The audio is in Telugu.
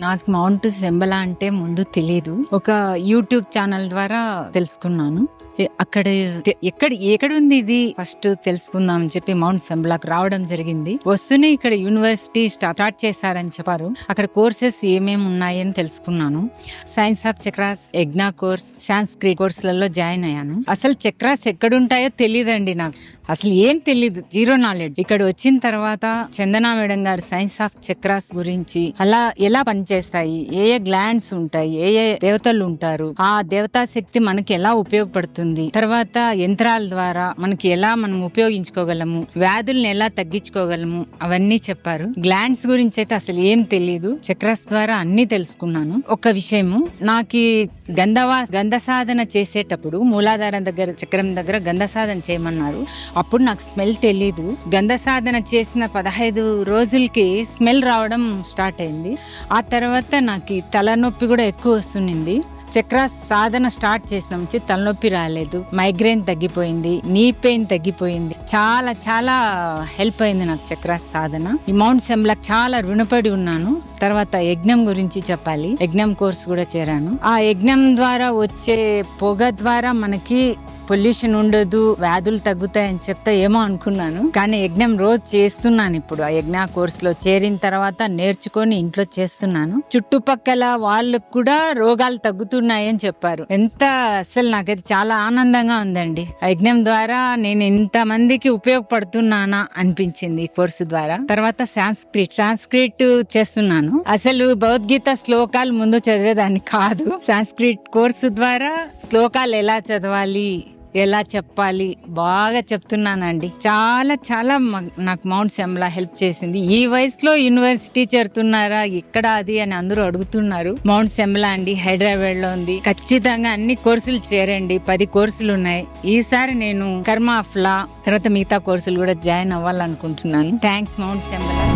నాకు మౌంట్ సెంబలా అంటే ముందు తెలీదు. ఒక యూట్యూబ్ ఛానల్ ద్వారా తెలుసుకున్నాను. అక్కడ ఎక్కడుంది ఇది ఫస్ట్ తెలుసుకుందాం అని చెప్పి మౌంట్ సెంబలాకు రావడం జరిగింది. వస్తూనే ఇక్కడ యూనివర్సిటీ స్టార్ట్ చేశారని చెప్పారు. అక్కడ కోర్సెస్ ఏమేమి ఉన్నాయని తెలుసుకున్నాను. సైన్స్ ఆఫ్ చక్రాస్, యజ్ఞ కోర్స్, సాంస్క్రిట్ కోర్సులలో జాయిన్ అయ్యాను. అసలు చక్రాస్ ఎక్కడుంటాయో తెలియదండి. నాకు అసలు ఏం తెలీదు, జీరో నాలెడ్జ్. ఇక్కడ వచ్చిన తర్వాత చందనా మేడం గారు సైన్స్ ఆఫ్ చక్రాస్ గురించి, అలా ఎలా పనిచేస్తాయి, ఏ ఏ గ్లాండ్స్ ఉంటాయి, ఏ ఏ దేవతలు ఉంటారు, ఆ దేవతా శక్తి మనకి ఎలా ఉపయోగపడుతుంది, తర్వాత యంత్రాల ద్వారా మనకి ఎలా మనం ఉపయోగించుకోగలము, వ్యాధుల్ని ఎలా తగ్గించుకోగలము, అవన్నీ చెప్పారు. గ్లాండ్స్ గురించి అయితే అసలు ఏం తెలీదు. చక్రాస్ ద్వారా అన్ని తెలుసుకున్నాను. ఒక విషయము, నాకు గంధ సాధన చేసేటప్పుడు మూలాధారం దగ్గర, చక్రం దగ్గర గంధ సాధన చేయమన్నారు. అప్పుడు నాకు స్మెల్ తెలీదు. గంధ సాధన చేసిన 15 రోజులకి స్మెల్ రావడం స్టార్ట్ అయింది. ఆ తర్వాత నాకు తలనొప్పి కూడా ఎక్కువ వస్తుంది. చక్రాస్ సాధన స్టార్ట్ చేసిన నుంచి తలనొప్పి రాలేదు, మైగ్రేన్ తగ్గిపోయింది, నీ పెయిన్ తగ్గిపోయింది. చాలా చాలా హెల్ప్ అయింది నాకు చక్రాస్ సాధన. ఈ మౌంట్ సెంబలాక్ చాలా రుణపడి ఉన్నాను. తర్వాత యజ్ఞం గురించి చెప్పాలి. యజ్ఞం కోర్స్ కూడా చేరాను. ఆ యజ్ఞం ద్వారా వచ్చే పొగ ద్వారా మనకి పొల్యూషన్ ఉండదు, వ్యాధులు తగ్గుతాయని చెప్తే ఏమో అనుకున్నాను. కానీ యజ్ఞం రోజు చేస్తున్నాను. ఇప్పుడు ఆ యజ్ఞ కోర్స్ లో చేరిన తర్వాత నేర్చుకొని ఇంట్లో చేస్తున్నాను. చుట్టుపక్కల వాళ్ళకు కూడా రోగాలు తగ్గుతున్నాయని చెప్పారు. అసలు నాకైతే చాలా ఆనందంగా ఉందండి. ఆ యజ్ఞం ద్వారా నేను ఇంత మందికి ఉపయోగపడుతున్నానా అనిపించింది ఈ కోర్సు ద్వారా. తర్వాత సాంస్క్రిట్ చేస్తున్నాను. అసలు భగవద్గీత శ్లోకాలు ముందు చదివేదాన్ని కాదు. సాంస్క్రిట్ కోర్సు ద్వారా శ్లోకాలు ఎలా చదవాలి, ఎలా చెప్పాలి బాగా చెప్తున్నానండి. చాలా చాలా నాకు మౌంట్ సెంబలా హెల్ప్ చేసింది. ఈ వయసులో యూనివర్సిటీ చేరుతున్నారా, ఎక్కడ అది అని అందరూ అడుగుతున్నారు. మౌంట్ సెంబలా అండి, హైదరాబాద్ లో ఉంది. ఖచ్చితంగా అన్ని కోర్సులు చేరండి. 10 కోర్సులు ఉన్నాయి. ఈసారి నేను కర్మ ఆఫ్ లా తర్వాత మిగతా కోర్సులు కూడా జాయిన్ అవ్వాలనుకుంటున్నాను. థ్యాంక్స్ మౌంట్ సెంబలా.